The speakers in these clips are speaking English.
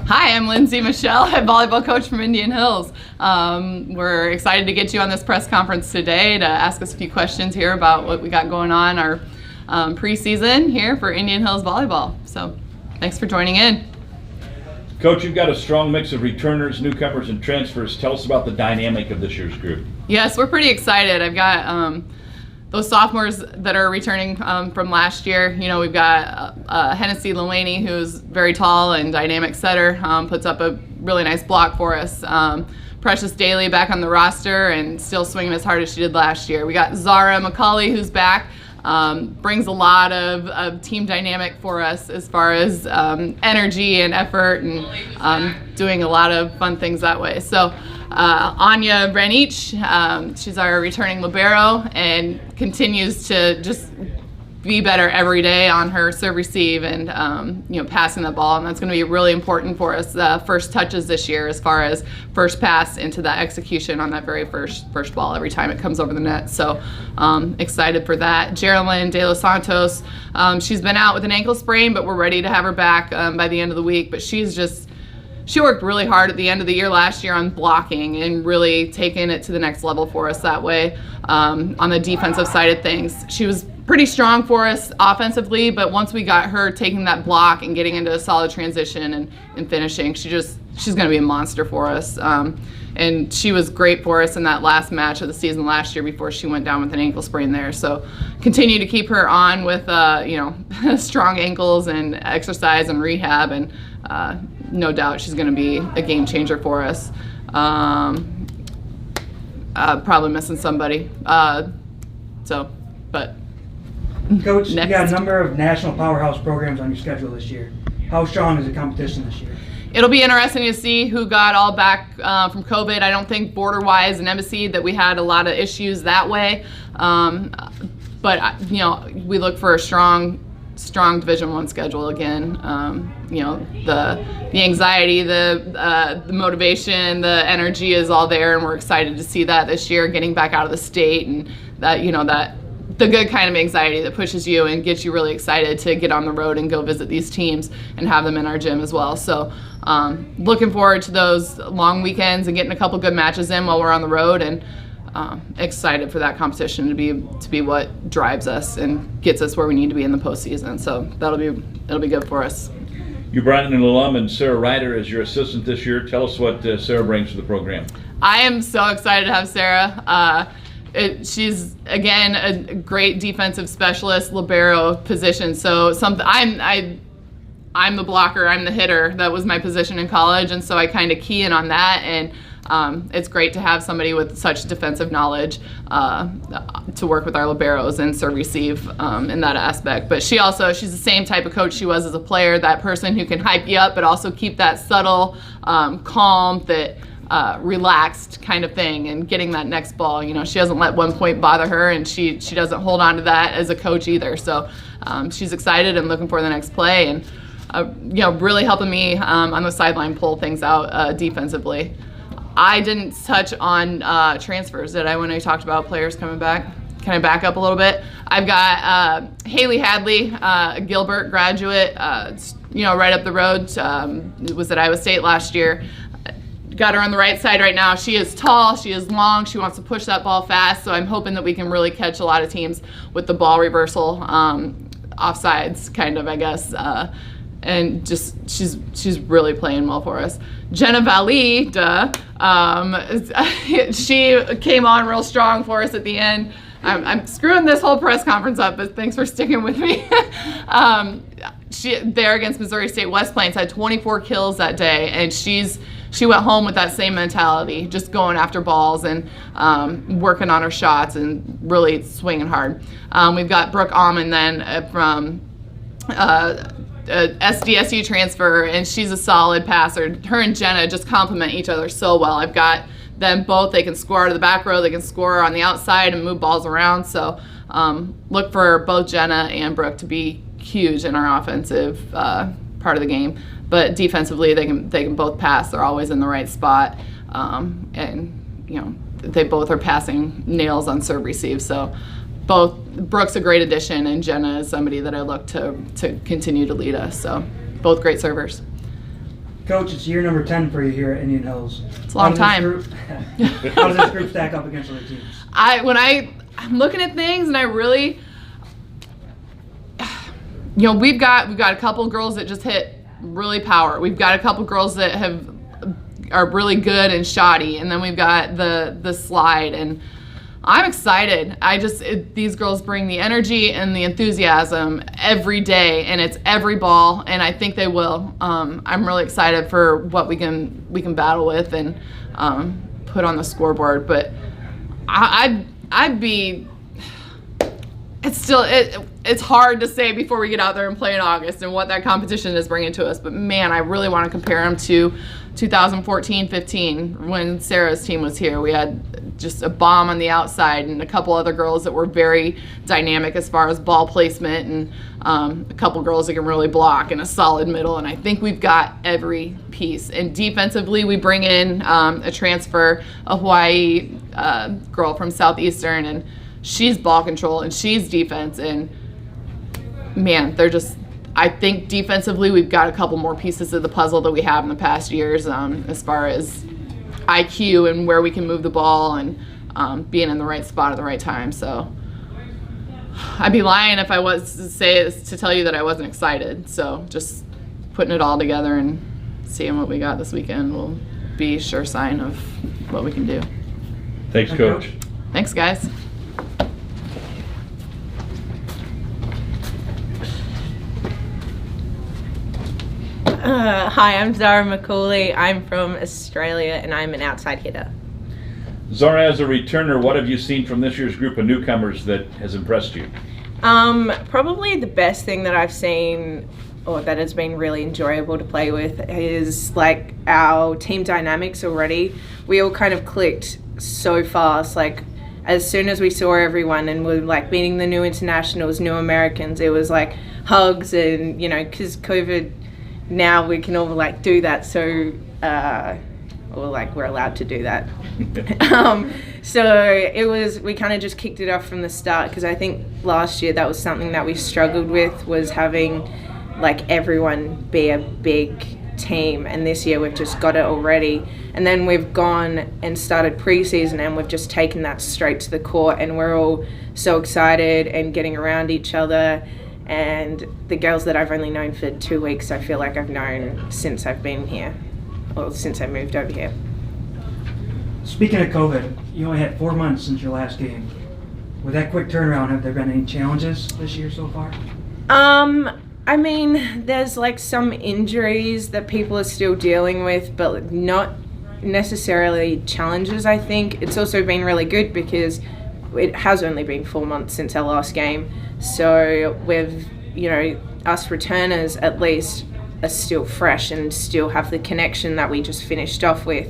Hi, I'm Lyndsey Michel, head volleyball coach from Indian Hills. We're excited to get you on this press conference today to ask us a few questions here about what we got going on our preseason here for Indian Hills Volleyball. So thanks for joining in. Coach, you've got a strong mix of returners, newcomers, and transfers. Tell us about the dynamic of this year's group. Yes, we're pretty excited. I've got those sophomores that are returning from last year. You know, we've got Hennessy Lelaney, who's very tall and dynamic setter, puts up a really nice block for us. Precious Daly back on the roster and still swinging as hard as she did last year. We got Zara McCauley, who's back. Brings a lot of team dynamic for us as far as energy and effort and doing a lot of fun things that way. So Anja Vranic, she's our returning libero and continues to just be better every day on her serve receive and passing the ball, and that's going to be really important for us. First touches this year as far as first pass into that execution on that very first ball every time it comes over the net. So excited for that. Geraldine De Los Santos, she's been out with an ankle sprain, but we're ready to have her back by the end of the week. But she worked really hard at the end of the year last year on blocking and really taking it to the next level for us that way. On the defensive side of things, she was pretty strong for us offensively, but once we got her taking that block and getting into a solid transition and finishing, she's going to be a monster for us. And she was great for us in that last match of the season last year before she went down with an ankle sprain there. So continue to keep her on with strong ankles and exercise and rehab, and no doubt she's going to be a game changer for us. Probably missing somebody. Coach, you got a number of national powerhouse programs on your schedule this year. How strong is the competition this year? It'll be interesting to see who got all back from COVID. I don't think border-wise in Embassy that we had a lot of issues that way. But we look for a strong Division I schedule again. The anxiety, the motivation, the energy is all there, and we're excited to see that this year, getting back out of the state, and that the good kind of anxiety that pushes you and gets you really excited to get on the road and go visit these teams and have them in our gym as well. So looking forward to those long weekends and getting a couple good matches in while we're on the road, and excited for that competition to be what drives us and gets us where we need to be in the postseason. So it'll be good for us. You brought in an alum and Sarah Ryder as your assistant this year. Tell us what Sarah brings to the program. I am so excited to have Sarah. She's again a great defensive specialist, libero position. So I'm the blocker, I'm the hitter. That was my position in college, and so I kind of key in on that. And it's great to have somebody with such defensive knowledge to work with our liberos and serve receive in that aspect. But she's the same type of coach she was as a player, that person who can hype you up but also keep that subtle, calm, that relaxed kind of thing, and getting that next ball. She doesn't let one point bother her, and she doesn't hold on to that as a coach either. So she's excited and looking for the next play, and really helping me on the sideline pull things out defensively. I didn't touch on transfers, did I, when I talked about players coming back? Can I back up a little bit? I've got Haley Hadley, a Gilbert graduate, right up the road. Was at Iowa State last year. Got her on the right side right now. She is tall, she is long, she wants to push that ball fast, so I'm hoping that we can really catch a lot of teams with the ball reversal, offsides kind of, I guess. And just she's really playing well for us. Jenna Valley, she came on real strong for us at the end. I'm screwing this whole press conference up, but thanks for sticking with me. There against Missouri State West Plains had 24 kills that day, and she went home with that same mentality, just going after balls and working on her shots and really swinging hard. We've got Brooke Amann then from SDSU transfer, and she's a solid passer. Her and Jenna just complement each other so well. I've got them both. They can score out of the back row, they can score on the outside and move balls around. So look for both Jenna and Brooke to be huge in our offensive part of the game. But defensively, they can both pass. They're always in the right spot, and they both are passing nails on serve receive. So both Brooke's a great addition, and Jenna is somebody that I look to continue to lead us. So both great servers. Coach, it's year number 10 for you here at Indian Hills. It's a long time. How does this group stack up against other teams? I'm looking at things and I really, we've got a couple girls that just hit really power. We've got a couple girls that are really good and shoddy, and then we've got the slide, and I'm excited. These girls bring the energy and the enthusiasm every day, and it's every ball, and I think they will. I'm really excited for what we can battle with and put on the scoreboard. But it's hard to say before we get out there and play in August and what that competition is bringing to us. But man, I really want to compare them to 2014-15 when Sarah's team was here. We had just a bomb on the outside and a couple other girls that were very dynamic as far as ball placement, and a couple girls that can really block and a solid middle. And I think we've got every piece. And defensively, we bring in a transfer, a Hawaii girl from Southeastern, and she's ball control and she's defense. And man, I think defensively we've got a couple more pieces of the puzzle that we have in the past years, as far as IQ and where we can move the ball and being in the right spot at the right time. So I'd be lying if I was to tell you that I wasn't excited. So just putting it all together and seeing what we got this weekend will be a sure sign of what we can do. Thanks, Coach. Thanks, guys. Hi, I'm Zara McCauley. I'm from Australia and I'm an outside hitter. Zara, as a returner, what have you seen from this year's group of newcomers that has impressed you? Probably the best thing that I've seen, or that has been really enjoyable to play with, is like our team dynamics already. We all kind of clicked so fast. Like as soon as we saw everyone and we're like meeting the new internationals, new Americans, it was like hugs and, because COVID, now we can all like do that, so we're allowed to do that. So we kind of just kicked it off from the start, because I think last year that was something that we struggled with, was having like everyone be a big team, and this year we've just got it already. And then we've gone and started preseason and we've just taken that straight to the court, and we're all so excited and getting around each other. And the girls that I've only known for 2 weeks, I feel like I've known since I've been here, or since I moved over here. Speaking of COVID, you only had 4 months since your last game. With that quick turnaround, have there been any challenges this year so far? I mean, there's like some injuries that people are still dealing with, but not necessarily challenges, I think. It's also been really good because it has only been 4 months since our last game. So we've, us returners at least are still fresh and still have the connection that we just finished off with.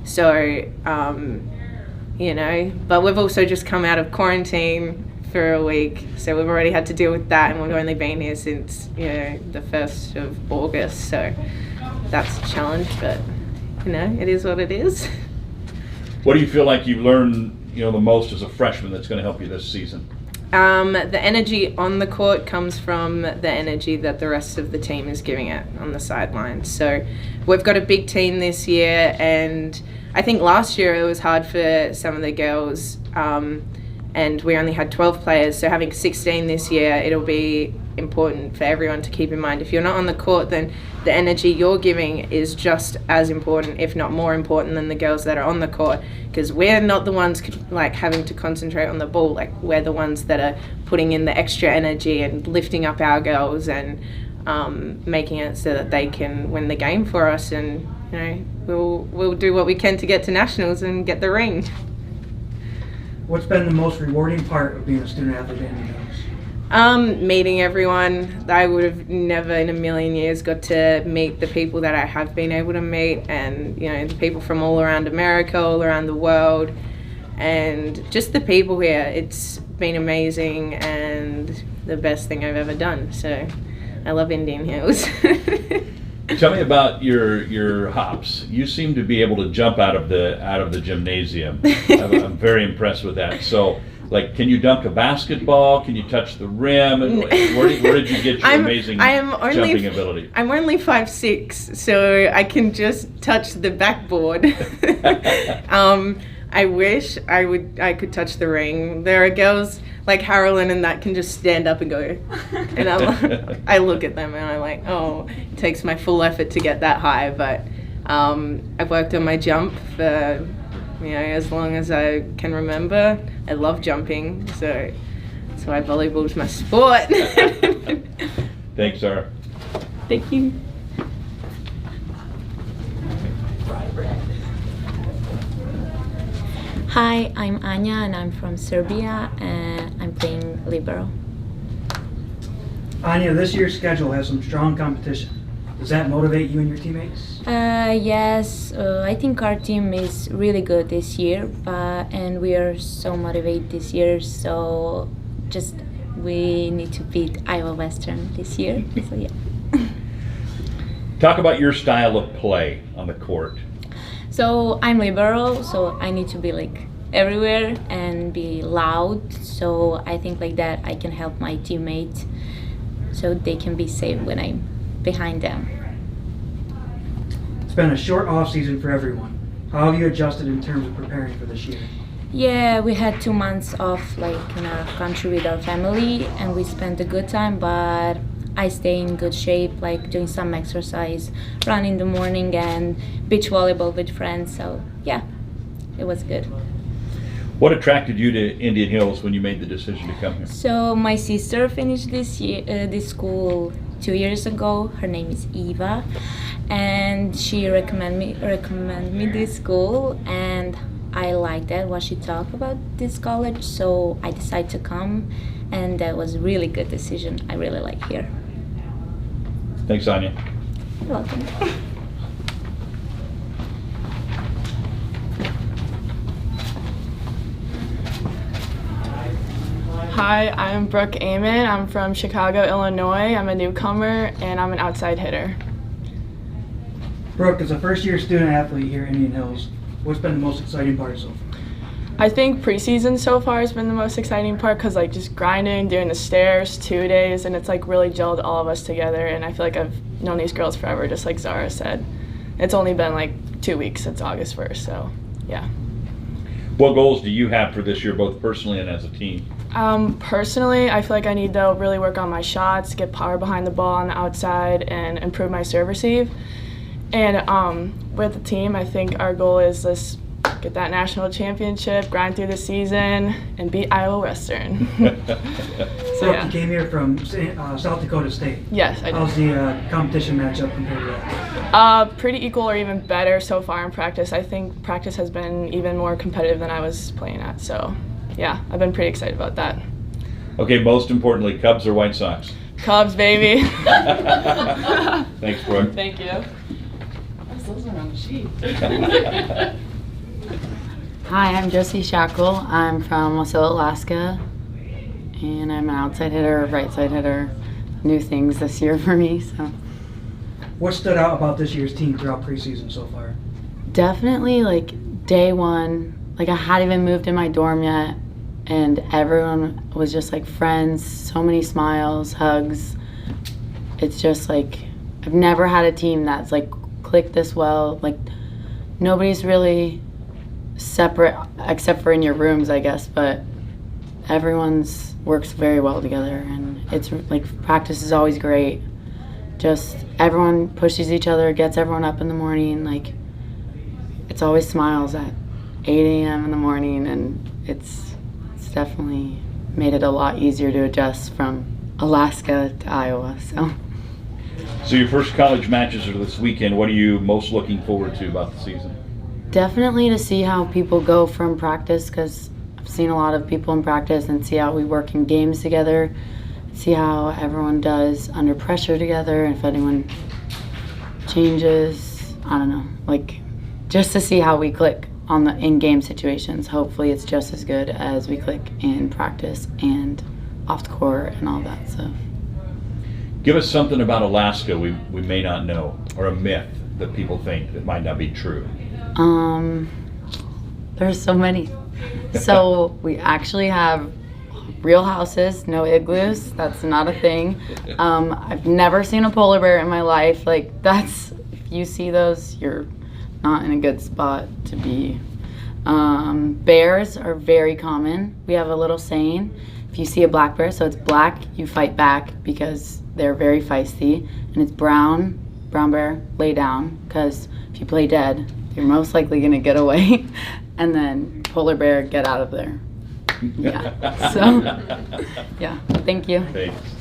So, but we've also just come out of quarantine for a week. So we've already had to deal with that, and we've only been here since, the 1st of August. So that's a challenge, but, it is what it is. What do you feel like you've learned, the most as a freshman that's going to help you this season? The energy on the court comes from the energy that the rest of the team is giving it on the sidelines. So we've got a big team this year, and I think last year it was hard for some of the girls, and we only had 12 players. So having 16 this year, it'll be important for everyone to keep in mind. If you're not on the court, then the energy you're giving is just as important, if not more important, than the girls that are on the court, because we're not the ones like having to concentrate on the ball. Like, we're the ones that are putting in the extra energy and lifting up our girls and making it so that they can win the game for us, and we'll do what we can to get to nationals and get the ring. What's been the most rewarding part of being a student athlete at Indian Hills? Meeting everyone. I would have never in a million years got to meet the people that I have been able to meet, and the people from all around America, all around the world, and just the people here. It's been amazing and the best thing I've ever done. So I love Indian Hills. Tell me about your hops. You seem to be able to jump out of the gymnasium. I'm very impressed with that. So Like, can you dunk a basketball? Can you touch the rim? Where did you get your amazing jumping ability? I'm only 5'6", so I can just touch the backboard. I wish I could touch the ring. There are girls like Harolyn and that can just stand up and go. And I look at them and I'm like, oh, it takes my full effort to get that high. But I've worked on my jump for as long as I can remember. I love jumping, so that's why volleyball's my sport. Thanks, Zara. Thank you. Hi, I'm Anja and I'm from Serbia and I'm playing libero. Anja, this year's schedule has some strong competition. Does that motivate you and your teammates? Yes, I think our team is really good this year, and we are so motivated this year. So just we need to beat Iowa Western this year. So yeah. Talk about your style of play on the court. So I'm libero, so I need to be like everywhere and be loud. So I think like that I can help my teammates, so they can be safe when I'm behind them. It's been a short off season for everyone. How have you adjusted in terms of preparing for this year? Yeah, we had 2 months off like in our country with our family and we spent a good time, but I stay in good shape, like doing some exercise, run in the morning and beach volleyball with friends. So yeah, it was good. What attracted you to Indian Hills when you made the decision to come here? So my sister finished this school 2 years ago. Her name is Eva, and she recommend me this school, and I liked that what she talked about this college. So I decided to come, and that was a really good decision. I really like here. Thanks, Anja. You're welcome. Hi, I'm Brooke Amann. I'm from Chicago, Illinois. I'm a newcomer and I'm an outside hitter. Brooke, as a first-year student athlete here at Indian Hills, what's been the most exciting part so far? I think preseason so far has been the most exciting part because like just grinding, doing the stairs 2 days, and it's like really gelled all of us together, and I feel like I've known these girls forever, just like Zara said. It's only been like 2 weeks since August 1st, so yeah. What goals do you have for this year, both personally and as a team? Personally, I feel like I need to really work on my shots, get power behind the ball on the outside, and improve my serve receive. And with the team, I think our goal is just get that national championship, grind through the season, and beat Iowa Western. So yeah. You came here from South Dakota State. Yes, I did. How's the competition matchup compared to that? Pretty equal or even better so far in practice. I think practice has been even more competitive than I was playing at. So yeah, I've been pretty excited about that. Okay, most importantly, Cubs or White Sox? Cubs, baby. Thanks, Brooke. Thank you. Those are on the sheet. Hi, I'm Josi Schachle. I'm from Wasilla, Alaska, and I'm an outside hitter, right side hitter. New things this year for me. So, what stood out about this year's team throughout preseason so far? definitely like day one, like I hadn't even moved in my dorm yet, and everyone was just like friends. So many smiles, hugs. It's just like I've never had a team that's like clicked this well. Like nobody's really separate except for in your rooms, I guess, but everyone's works very well together, and it's like practice is always great. Just everyone pushes each other, gets everyone up in the morning. Like it's always smiles at 8 a.m. in the morning, and it's definitely made it a lot easier to adjust from Alaska to Iowa. So your first college matches are this weekend. What are you most looking forward to about the season? Definitely to see how people go from practice, because I've seen a lot of people in practice, and see how we work in games together, see how everyone does under pressure together, if anyone changes, I don't know, like just to see how we click on the in-game situations. Hopefully it's just as good as we click in practice and off the court and all that stuff. Give us something about Alaska we may not know, or a myth that people think that might not be true. There's so many So we actually have real houses, no igloos. That's not a thing. I've never seen a polar bear in my life. Like, if you see those, you're not in a good spot to be. Bears are very common. We have a little saying, if you see a black bear, so it's black, you fight back because they're very feisty, and it's brown bear, lay down, because if you play dead, you're most likely gonna get away, and then polar bear, get out of there. Yeah, so, yeah, thank you. Thanks.